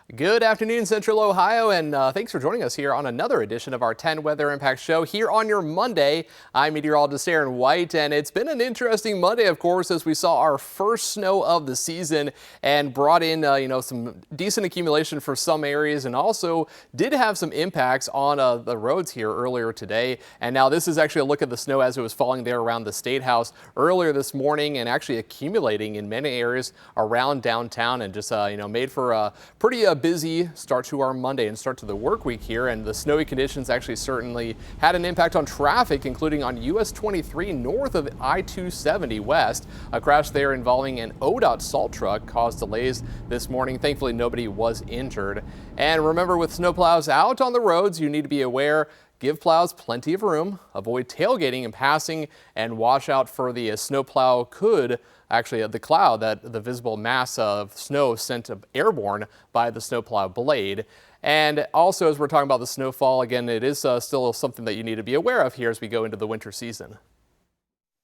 Good afternoon, Central Ohio, and thanks for joining us here on another edition of our 10 Weather Impact Show here on your Monday. I'm meteorologist Aaron White, and it's been an interesting Monday, of course, as we saw our first snow of the season and brought in, some decent accumulation for some areas, and also did have some impacts on the roads here earlier today. And now this is actually a look at the snow as it was falling there around the State House earlier this morning and actually accumulating in many areas around downtown, and just, made for a pretty busy start to our Monday and start to the work week here. And the snowy conditions actually certainly had an impact on traffic, including on US 23 north of I-270 west. A crash there involving an ODOT salt truck caused delays this morning. Thankfully, nobody was injured. And remember, with snowplows out on the roads, you need to be aware. Give plows plenty of room, avoid tailgating and passing, and watch out for the snowplow the cloud, the visible mass of snow sent airborne by the snowplow blade. And also, as we're talking about the snowfall, again, it is still something that you need to be aware of here as we go into the winter season.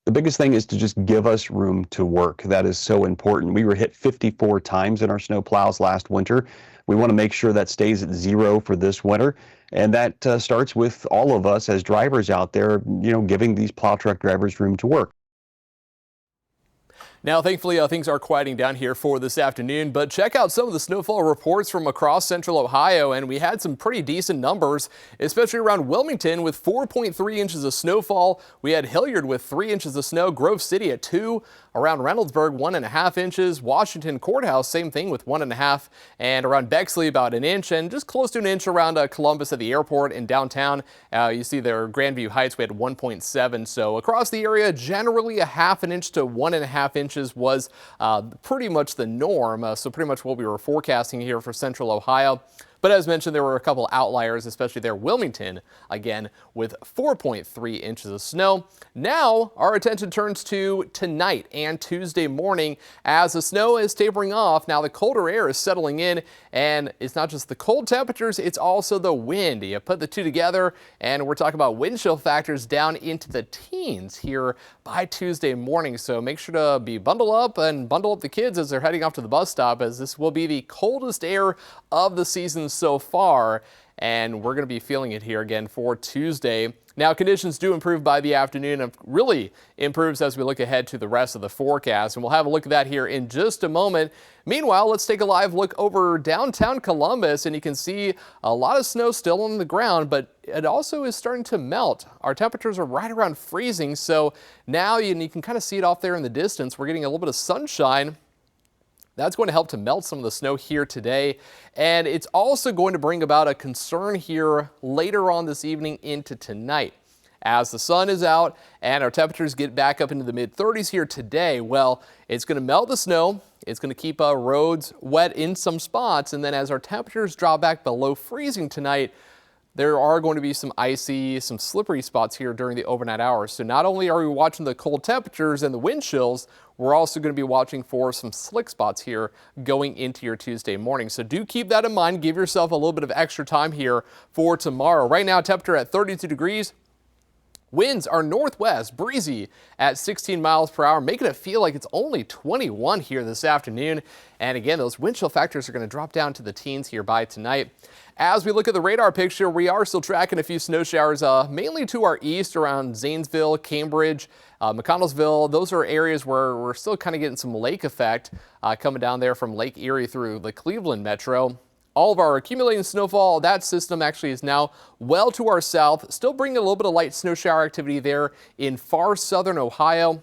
The biggest thing is to just give us room to work. That is so important. We were hit 54 times in our snow plows last winter. We want to make sure that stays at 0 for this winter. And that starts with all of us as drivers out there, giving these plow truck drivers room to work. Now, thankfully, things are quieting down here for this afternoon, but check out some of the snowfall reports from across Central Ohio, and we had some pretty decent numbers, especially around Wilmington with 4.3 inches of snowfall. We had Hilliard with 3 inches of snow, Grove City at 2, around Reynoldsburg 1.5 inches, Washington Courthouse same thing with 1.5, and around Bexley about 1 inch, and just close to 1 inch around Columbus at the airport in downtown. You see there, Grandview Heights, we had 1.7. So across the area, generally 1/2 inch to 1.5 inches was pretty much the norm. So pretty much what we were forecasting here for Central Ohio. But as mentioned, there were a couple outliers, especially there Wilmington, again, with 4.3 inches of snow. Now, our attention turns to tonight and Tuesday morning as the snow is tapering off. Now, the colder air is settling in, and it's not just the cold temperatures, it's also the wind. You put the two together, and we're talking about wind chill factors down into the teens here by Tuesday morning. So make sure to be bundle up the kids as they're heading off to the bus stop, as this will be the coldest air of the season so far, and we're going to be feeling it here again for Tuesday. Now, conditions do improve by the afternoon and really improves as we look ahead to the rest of the forecast, and we'll have a look at that here in just a moment. Meanwhile, let's take a live look over downtown Columbus, and you can see a lot of snow still on the ground, but it also is starting to melt. Our temperatures are right around freezing, so now you can kind of see it off there in the distance. We're getting a little bit of sunshine. That's going to help to melt some of the snow here today, and it's also going to bring about a concern here later on this evening into tonight. As the sun is out and our temperatures get back up into the mid-30s here today, well, it's going to melt the snow. It's going to keep roads wet in some spots, and then as our temperatures drop back below freezing tonight, there are going to be some icy, some slippery spots here during the overnight hours. So not only are we watching the cold temperatures and the wind chills, we're also going to be watching for some slick spots here going into your Tuesday morning. So do keep that in mind. Give yourself a little bit of extra time here for tomorrow. Right now, temperature at 32 degrees. Winds are northwest, breezy at 16 miles per hour, making it feel like it's only 21 here this afternoon. And again, those wind chill factors are going to drop down to the teens here by tonight. As we look at the radar picture, we are still tracking a few snow showers, mainly to our east around Zanesville, Cambridge, McConnellsville. Those are areas where we're still kind of getting some lake effect coming down there from Lake Erie through the Cleveland metro. All of our accumulating snowfall, that system actually is now well to our south, still bringing a little bit of light snow shower activity there in far southern Ohio.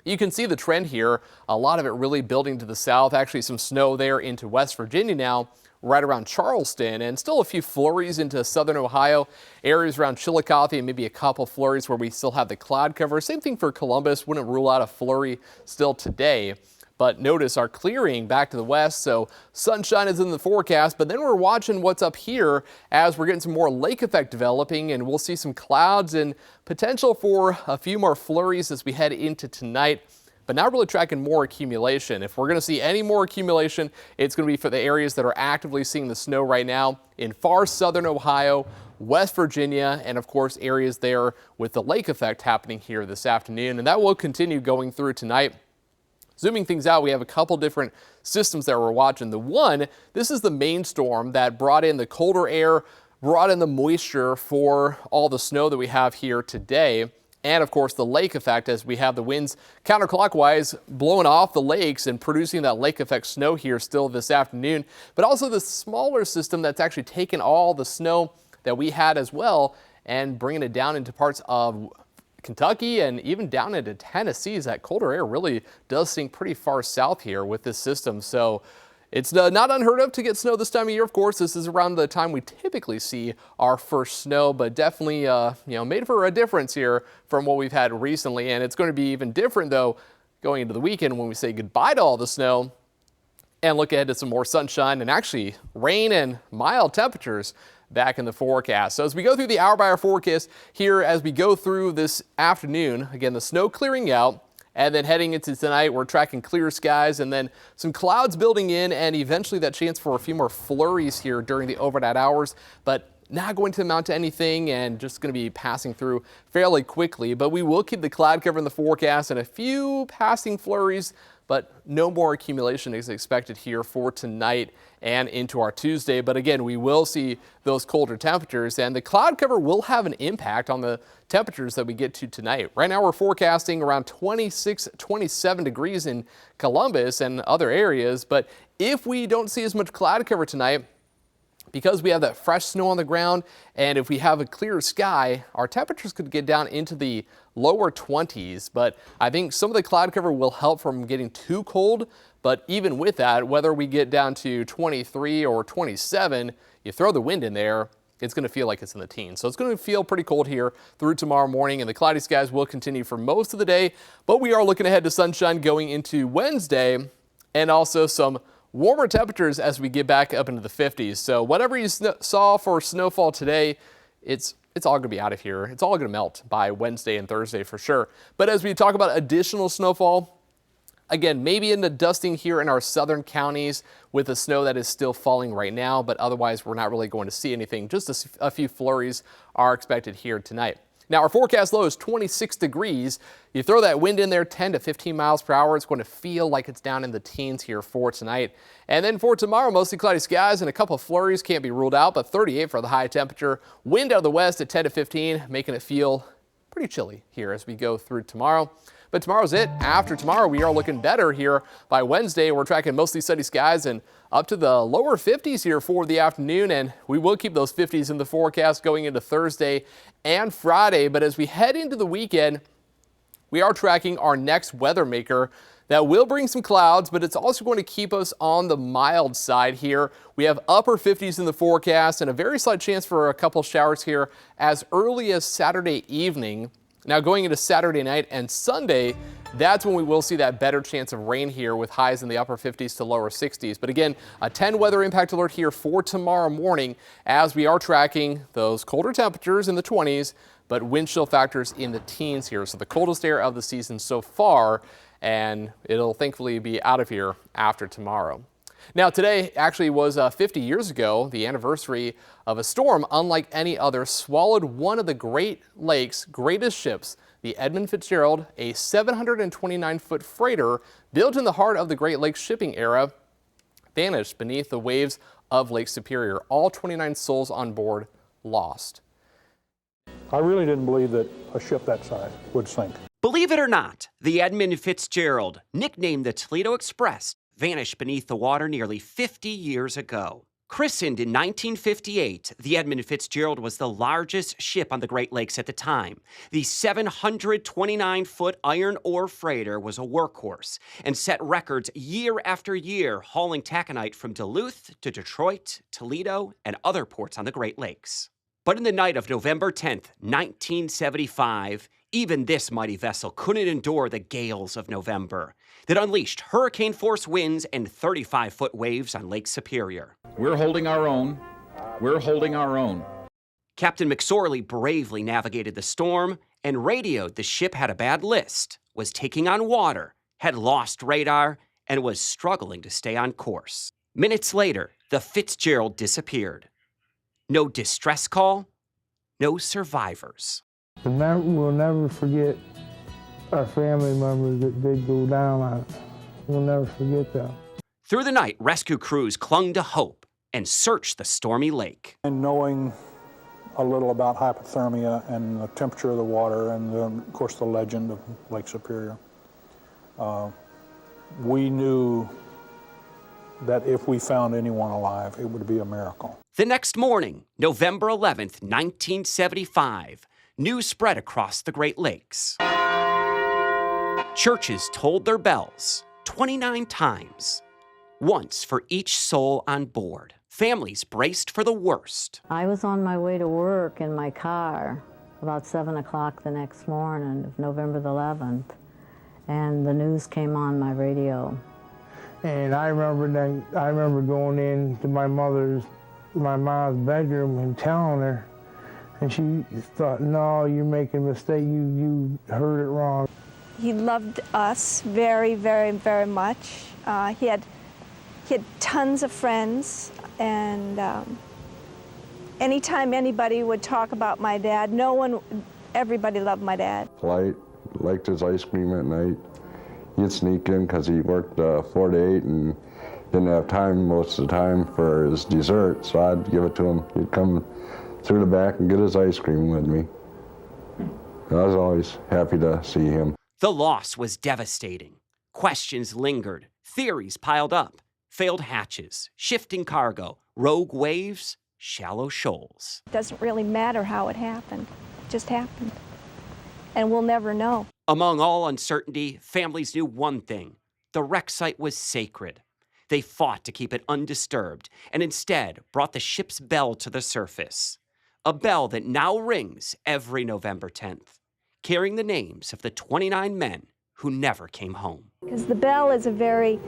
You can see the trend here, a lot of it really building to the south, actually some snow there into West Virginia now, right around Charleston, and still a few flurries into southern Ohio, areas around Chillicothe, and maybe a couple flurries where we still have the cloud cover. Same thing for Columbus, wouldn't rule out a flurry still today. But notice our clearing back to the west, so sunshine is in the forecast, but then we're watching what's up here as we're getting some more lake effect developing, and we'll see some clouds and potential for a few more flurries as we head into tonight. But now really tracking more accumulation. If we're going to see any more accumulation, it's going to be for the areas that are actively seeing the snow right now in far southern Ohio, West Virginia, and of course areas there with the lake effect happening here this afternoon. And that will continue going through tonight. Zooming things out, we have a couple different systems that we're watching. The one, this is the main storm that brought in the colder air, brought in the moisture for all the snow that we have here today. And of course, the lake effect, as we have the winds counterclockwise blowing off the lakes and producing that lake effect snow here still this afternoon. But also the smaller system that's actually taken all the snow that we had as well and bringing it down into parts of Kentucky and even down into Tennessee. That colder air really does sink pretty far south here with this system. So it's not unheard of to get snow this time of year. Of course, this is around the time we typically see our first snow, but definitely, made for a difference here from what we've had recently. And it's going to be even different, though, going into the weekend when we say goodbye to all the snow and look ahead to some more sunshine and actually rain and mild temperatures back in the forecast. So as we go through the hour-by-hour forecast here, as we go through this afternoon, again, the snow clearing out. And then heading into tonight, we're tracking clear skies and then some clouds building in and eventually that chance for a few more flurries here during the overnight hours, but not going to amount to anything and just going to be passing through fairly quickly. But we will keep the cloud cover in the forecast and a few passing flurries, but no more accumulation is expected here for tonight and into our Tuesday. But again, we will see those colder temperatures and the cloud cover will have an impact on the temperatures that we get to tonight. Right now we're forecasting around 26, 27 degrees in Columbus and other areas. But if we don't see as much cloud cover tonight, because we have that fresh snow on the ground, and if we have a clear sky, our temperatures could get down into the lower 20s. But I think some of the cloud cover will help from getting too cold. But even with that, whether we get down to 23 or 27, you throw the wind in there, it's going to feel like it's in the teens. So it's going to feel pretty cold here through tomorrow morning, and the cloudy skies will continue for most of the day. But we are looking ahead to sunshine going into Wednesday and also some warmer temperatures as we get back up into the 50s. So whatever you saw for snowfall today, it's all going to be out of here. It's all going to melt by Wednesday and Thursday for sure. But as we talk about additional snowfall, again, maybe in the dusting here in our southern counties with the snow that is still falling right now, but otherwise we're not really going to see anything. Just a few flurries are expected here tonight. Now our forecast low is 26 degrees. You throw that wind in there 10 to 15 miles per hour, it's going to feel like it's down in the teens here for tonight. And then for tomorrow, mostly cloudy skies and a couple of flurries can't be ruled out, but 38 for the high temperature. Wind out of the west at 10 to 15, making it feel pretty chilly here as we go through tomorrow. But tomorrow's it. After tomorrow, we are looking better here by Wednesday. We're tracking mostly sunny skies and up to the lower 50s here for the afternoon. And we will keep those 50s in the forecast going into Thursday and Friday. But as we head into the weekend, we are tracking our next weather maker that will bring some clouds, but it's also going to keep us on the mild side here. We have upper 50s in the forecast and a very slight chance for a couple showers here as early as Saturday evening. Now going into Saturday night and Sunday, that's when we will see that better chance of rain here with highs in the upper 50s to lower 60s. But again, a 10 weather impact alert here for tomorrow morning as we are tracking those colder temperatures in the 20s, but wind chill factors in the teens here. So the coldest air of the season so far, and it'll thankfully be out of here after tomorrow. Now today actually was 50 years ago, the anniversary of a storm unlike any other swallowed one of the Great Lakes' greatest ships, the Edmund Fitzgerald, a 729-foot freighter built in the heart of the Great Lakes shipping era, vanished beneath the waves of Lake Superior. All 29 souls on board lost. I really didn't believe that a ship that size would sink. Believe it or not, the Edmund Fitzgerald, nicknamed the Toledo Express, vanished beneath the water nearly 50 years ago. Christened in 1958, the Edmund Fitzgerald was the largest ship on the Great Lakes at the time. The 729-foot iron ore freighter was a workhorse and set records year after year, hauling taconite from Duluth to Detroit, Toledo, and other ports on the Great Lakes. But in the night of November 10th, 1975, even this mighty vessel couldn't endure the gales of November that unleashed hurricane-force winds and 35-foot waves on Lake Superior. We're holding our own. We're holding our own. Captain McSorley bravely navigated the storm and radioed the ship had a bad list, was taking on water, had lost radar, and was struggling to stay on course. Minutes later, the Fitzgerald disappeared. No distress call, no survivors. We'll never forget our family members that did go down on it. We'll never forget that. Through the night, rescue crews clung to hope and searched the stormy lake. And knowing a little about hypothermia and the temperature of the water and, of course, the legend of Lake Superior, we knew that if we found anyone alive, it would be a miracle. The next morning, November 11th, 1975, news spread across the Great Lakes. Churches tolled their bells 29 times, once for each soul on board. Families braced for the worst. I was on my way to work in my car about 7 o'clock the next morning of November the 11th, and the news came on my radio. And I remember going into my mom's bedroom and telling her, and she thought, no, you're making a mistake, you heard it wrong. He loved us very, very, very much. He had tons of friends, and anytime anybody would talk about my dad, everybody loved my dad. Polite, liked his ice cream at night. He'd sneak in because he worked 4 to 8 and didn't have time most of the time for his dessert, so I'd give it to him. He'd come through the back and get his ice cream with me. I was always happy to see him. The loss was devastating. Questions lingered, theories piled up, failed hatches, shifting cargo, rogue waves, shallow shoals. It doesn't really matter how it happened. It just happened. And we'll never know. Among all uncertainty, families knew one thing. The wreck site was sacred. They fought to keep it undisturbed and instead brought the ship's bell to the surface. A bell that now rings every November 10th, carrying the names of the 29 men who never came home. Because the bell is a very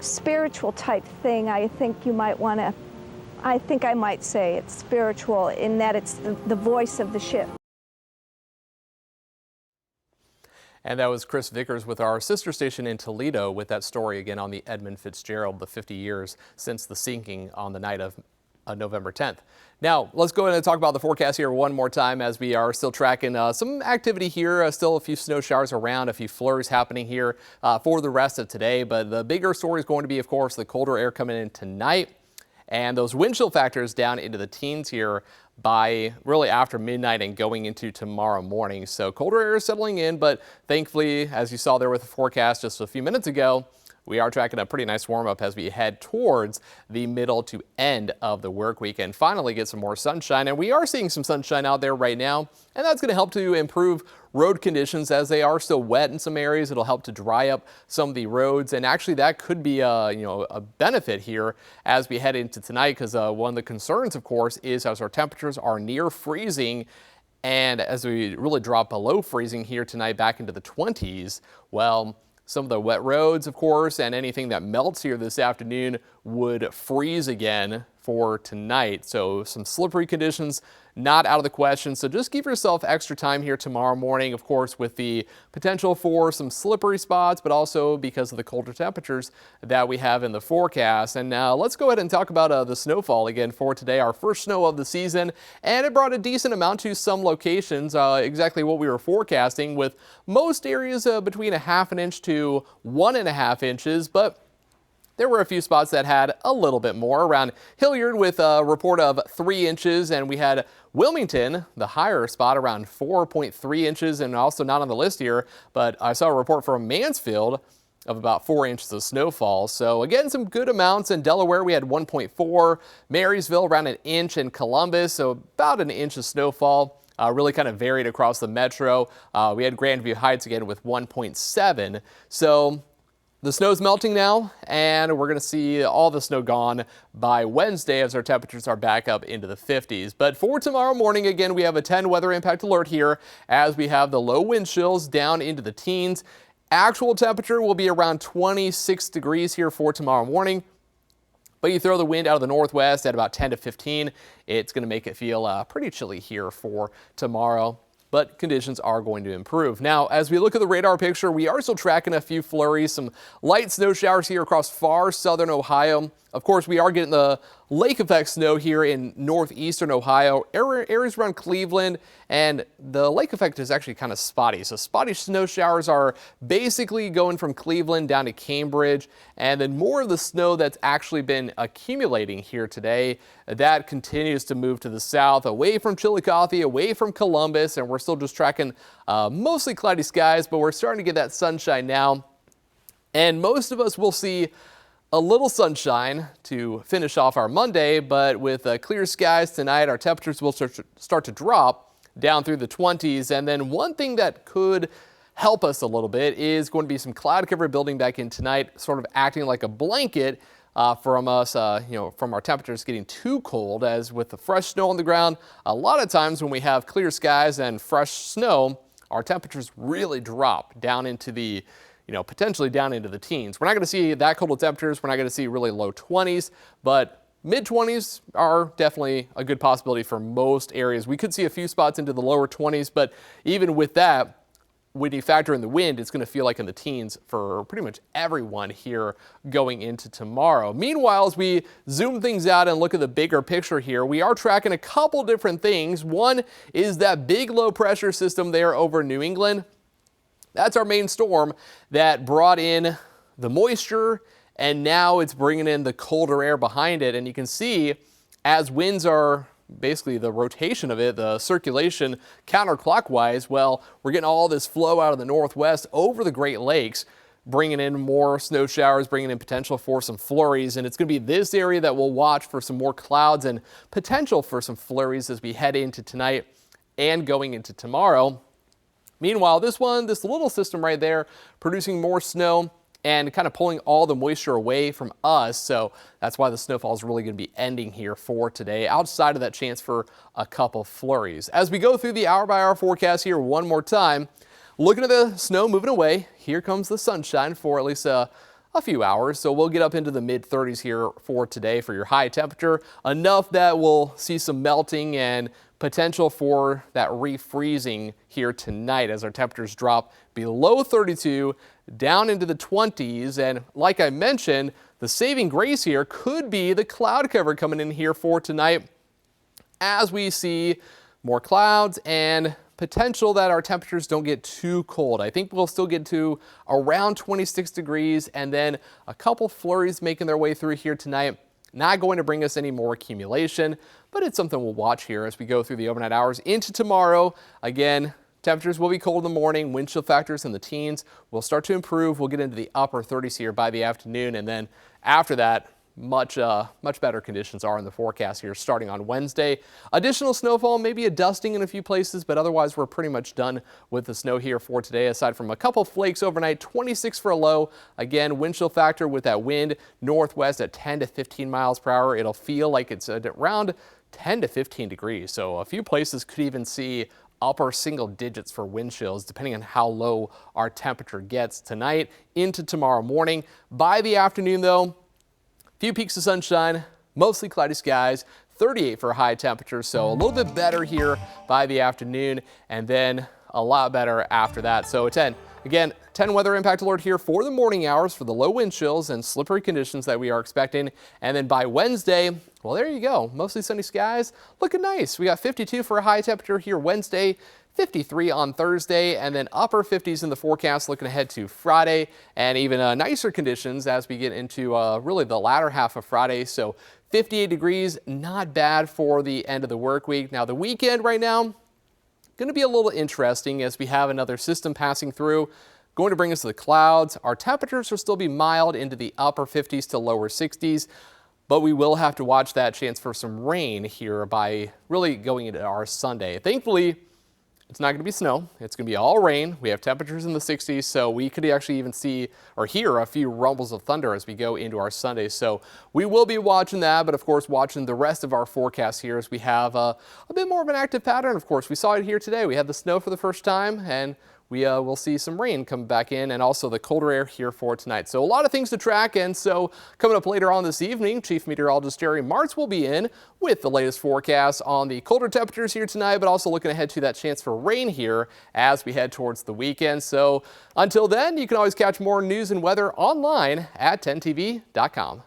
spiritual type thing. I think I might say it's spiritual in that it's the voice of the ship. And that was Chris Vickers with our sister station in Toledo with that story again on the Edmund Fitzgerald, the 50 years since the sinking on the night of November 10th. Now, let's go ahead and talk about the forecast here one more time as we are still tracking some activity here. Still a few snow showers around, a few flurries happening here for the rest of today. But the bigger story is going to be, of course, the colder air coming in tonight. And those wind chill factors down into the teens here by really after midnight and going into tomorrow morning. So colder air is settling in, but thankfully, as you saw there with the forecast just a few minutes ago, we are tracking a pretty nice warm up as we head towards the middle to end of the work week and finally get some more sunshine. And we are seeing some sunshine out there right now, and that's going to help to improve road conditions as they are still wet in some areas. It'll help to dry up some of the roads, and actually that could be a benefit here as we head into tonight, because one of the concerns, of course, is as our temperatures are near freezing. And as we really drop below freezing here tonight back into the 20s, well, some of the wet roads, of course, and anything that melts here this afternoon would freeze again for tonight. So some slippery conditions not out of the question. So just give yourself extra time here tomorrow morning, of course, with the potential for some slippery spots, but also because of the colder temperatures that we have in the forecast. And now let's go ahead and talk about the snowfall again for today, our first snow of the season. And it brought a decent amount to some locations, exactly what we were forecasting, with most areas between 1/2 inch to 1.5 inches. But there were a few spots that had a little bit more. Around Hilliard with a report of 3 inches, and we had Wilmington, the higher spot, around 4.3 inches, and also not on the list here, but I saw a report from Mansfield of about 4 inches of snowfall. So again, some good amounts. In Delaware, we had 1.4, Marysville around 1 inch, in Columbus, so about 1 inch of snowfall. Really kind of varied across the metro. We had Grandview Heights again with 1.7. So the snow's melting now, and we're going to see all the snow gone by Wednesday as our temperatures are back up into the 50s. But for tomorrow morning, again, we have a 10 weather impact alert here as we have the low wind chills down into the teens. Actual temperature will be around 26 degrees here for tomorrow morning. But you throw the wind out of the northwest at about 10 to 15, it's going to make it feel pretty chilly here for tomorrow. but conditions are going to improve. Now, as we look at the radar picture, we are still tracking a few flurries, some light snow showers here across far southern Ohio. Of course, we are getting the lake effect snow here in northeastern Ohio, areas around Cleveland, and the lake effect is actually kind of spotty. So spotty snow showers are basically going from Cleveland down to Cambridge, and then more of the snow that's actually been accumulating here today, that continues to move to the south, away from Chillicothe, away from Columbus, and we're still just tracking mostly cloudy skies, but we're starting to get that sunshine now. And most of us will see a little sunshine to finish off our Monday, but with clear skies tonight, our temperatures will start to drop down through the 20s. And then one thing that could help us a little bit is going to be some cloud cover building back in tonight, sort of acting like a blanket from us, from our temperatures getting too cold. As with the fresh snow on the ground, a lot of times when we have clear skies and fresh snow, our temperatures really drop down into the potentially down into the teens. We're not going to see that cold of temperatures. We're not going to see really low 20s, but mid-20s are definitely a good possibility for most areas. We could see a few spots into the lower 20s, but even with that, when you factor in the wind, it's going to feel like in the teens for pretty much everyone here going into tomorrow. Meanwhile, as we zoom things out and look at the bigger picture here, we are tracking a couple different things. One is that big low pressure system there over New England. That's our main storm that brought in the moisture, and now it's bringing in the colder air behind it. And you can see as winds are basically the rotation of it, the circulation counterclockwise, well, we're getting all this flow out of the northwest over the Great Lakes, bringing in more snow showers, bringing in potential for some flurries. And it's going to be this area that we'll watch for some more clouds and potential for some flurries as we head into tonight and going into tomorrow. Meanwhile, this little system right there, producing more snow and kind of pulling all the moisture away from us. So that's why the snowfall is really going to be ending here for today, outside of that chance for a couple flurries. As we go through the hour-by-hour forecast here one more time, looking at the snow moving away, here comes the sunshine for at least a few hours. So we'll get up into the mid-30s here for today for your high temperature, enough that we'll see some melting and potential for that refreezing here tonight as our temperatures drop below 32 down into the 20s. And like I mentioned, the saving grace here could be the cloud cover coming in here for tonight as we see more clouds and potential that our temperatures don't get too cold. I think we'll still get to around 26 degrees and then a couple flurries making their way through here tonight. Not going to bring us any more accumulation, but it's something we'll watch here as we go through the overnight hours into tomorrow. Again, temperatures will be cold in the morning. Wind chill factors in the teens will start to improve. We'll get into the upper 30s here by the afternoon, and then after that, much better conditions are in the forecast here starting on Wednesday. Additional snowfall, maybe a dusting in a few places, but otherwise we're pretty much done with the snow here for today, aside from a couple flakes overnight. 26 for a low. Again, wind chill factor with that wind northwest at 10 to 15 miles per hour. It'll feel like it's around 10 to 15 degrees. So a few places could even see upper single digits for wind chills, depending on how low our temperature gets tonight into tomorrow morning. By the afternoon, though, few peaks of sunshine, mostly cloudy skies, 38 for a high temperature, so a little bit better here by the afternoon, and then a lot better after that. So a 10. Again, 10 weather impact alert here for the morning hours for the low wind chills and slippery conditions that we are expecting. And then by Wednesday, well, there you go. Mostly sunny skies, looking nice. We got 52 for a high temperature here Wednesday, 53 on Thursday, and then upper 50s in the forecast looking ahead to Friday, and even nicer conditions as we get into really the latter half of Friday. So 58 degrees, not bad for the end of the work week. Now the weekend right now, going to be a little interesting as we have another system passing through, going to bring us to the clouds. Our temperatures will still be mild into the upper 50s to lower 60s. But we will have to watch that chance for some rain here by really going into our Sunday. Thankfully, it's not going to be snow. It's going to be all rain. We have temperatures in the 60s, so we could actually even see or hear a few rumbles of thunder as we go into our Sunday. So we will be watching that, but of course watching the rest of our forecast here as we have a bit more of an active pattern. Of course, we saw it here today. We had the snow for the first time, and we will see some rain come back in and also the colder air here for tonight. So a lot of things to track. And so coming up later on this evening, Chief Meteorologist Jerry Martz will be in with the latest forecast on the colder temperatures here tonight, but also looking ahead to that chance for rain here as we head towards the weekend. So until then, you can always catch more news and weather online at 10tv.com.